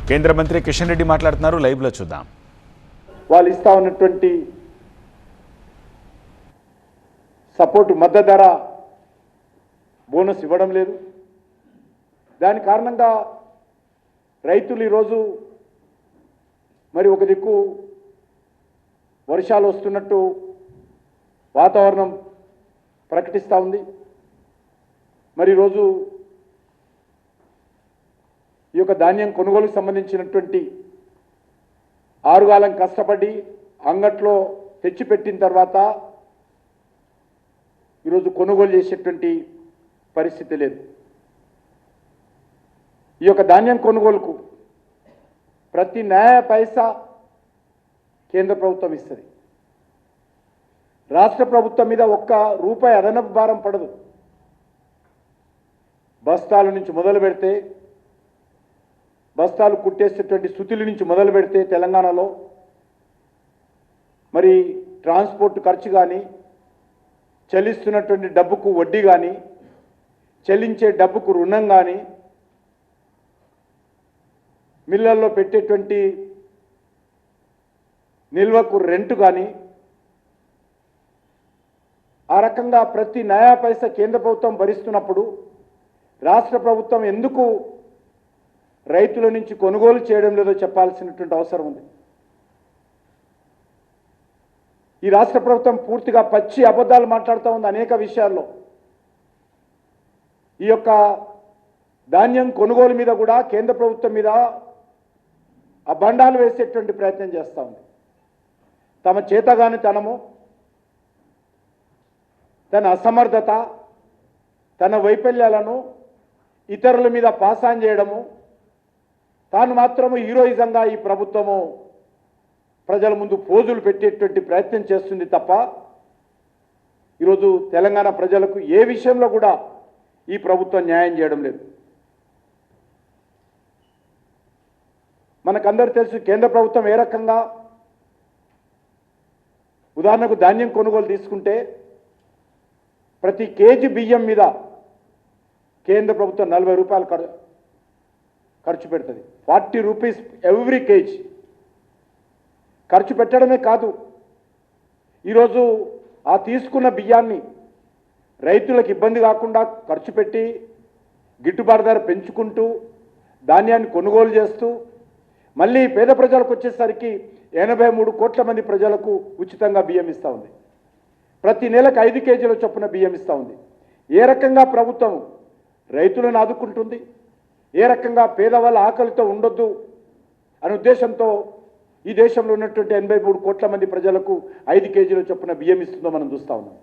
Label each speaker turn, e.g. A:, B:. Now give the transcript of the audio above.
A: కేంద్ర మంత్రి కిషన్ రెడ్డి మాట్లాడుతున్నారు, లైవ్ లో చూద్దాం.
B: వాళ్ళు ఇస్తా ఉన్నటువంటి సపోర్ట్ మద్దతు ధర బోనస్ ఇవ్వడం లేదు. దాని కారణంగా రైతులు ఈరోజు మరి ఒక దిక్కు వర్షాలు వస్తున్నట్టు వాతావరణం ప్రకటిస్తూ ఉంది. మరి ఈరోజు ఈ యొక్క ధాన్యం కొనుగోలుకు సంబంధించినటువంటి ఆరుగాలం కష్టపడి అంగట్లో తెచ్చిపెట్టిన తర్వాత ఈరోజు కొనుగోలు చేసేటువంటి పరిస్థితి లేదు. ఈ యొక్క ధాన్యం కొనుగోలుకు ప్రతి న్యాయ పైసా కేంద్ర ప్రభుత్వం ఇస్తుంది. రాష్ట్ర ప్రభుత్వం మీద ఒక్క రూపాయి అదనపు భారం పడదు. బస్తాల నుంచి మొదలు పెడితే, బస్తాలు కుట్టేసేటువంటి స్థితుల నుంచి మొదలు పెడితే తెలంగాణలో మరి ట్రాన్స్పోర్ట్ ఖర్చు కానీ, చెల్లిస్తున్నటువంటి డబ్బుకు వడ్డీ కానీ, చెల్లించే డబ్బుకు రుణం కానీ, మిల్లల్లో పెట్టేటువంటి నిల్వకు రెంట్ కానీ, ఆ రకంగా ప్రతి నయా పైసా కేంద్ర ప్రభుత్వం భరిస్తున్నప్పుడు రాష్ట్ర ప్రభుత్వం ఎందుకు రైతుల నుంచి కొనుగోలు చేయడం లేదో చెప్పాల్సినటువంటి అవసరం ఉంది. ఈ రాష్ట్ర ప్రభుత్వం పూర్తిగా పచ్చి అబద్ధాలు మాట్లాడుతూ ఉంది అనేక విషయాల్లో. ఈ యొక్క ధాన్యం కొనుగోలు మీద కూడా కేంద్ర ప్రభుత్వం మీద అబండాలు వేసేటువంటి ప్రయత్నం చేస్తూ ఉంది. తమ చేతగానితనము, తన అసమర్థత, తన వైఫల్యాలను ఇతరుల మీద పాసాన్ చేయడము, తాను మాత్రము హీరోయిజంగా ఈ ప్రభుత్వము ప్రజల ముందు పోజులు పెట్టేటువంటి ప్రయత్నం చేస్తుంది తప్ప ఈరోజు తెలంగాణ ప్రజలకు ఏ విషయంలో కూడా ఈ ప్రభుత్వం న్యాయం చేయడం లేదు. మనకందరూ తెలుసు కేంద్ర ప్రభుత్వం ఏ రకంగా, ఉదాహరణకు ధాన్యం కొనుగోలు తీసుకుంటే ప్రతి కేజీ బియ్యం మీద కేంద్ర ప్రభుత్వం 40 రూపాయలు ఖర్చు పెడుతుంది. 40 రూపీస్ ఎవ్రీ కేజీ ఖర్చు పెట్టడమే కాదు, ఈరోజు ఆ తీసుకున్న బియ్యాన్ని రైతులకు ఇబ్బంది కాకుండా ఖర్చు పెట్టి గిట్టుబాటు ధర పెంచుకుంటూ ధాన్యాన్ని కొనుగోలు చేస్తూ మళ్ళీ పేద ప్రజలకు వచ్చేసరికి 83 కోట్ల మంది ప్రజలకు ఉచితంగా బియ్యం ఇస్తూ ఉంది. ప్రతి నెలకు 5 కేజీల చొప్పున బియ్యం ఇస్తూ ఉంది. ఏ రకంగా ప్రభుత్వం రైతులను ఆదుకుంటుంది, ఏ రకంగా పేదవాళ్ళ ఆకలితో ఉండొద్దు అనే ఉద్దేశంతో ఈ దేశంలో ఉన్నటువంటి 83 కోట్ల మంది ప్రజలకు 5 కేజీల చొప్పున బియ్యం ఇస్తుందో మనం చూస్తూ ఉన్నాం.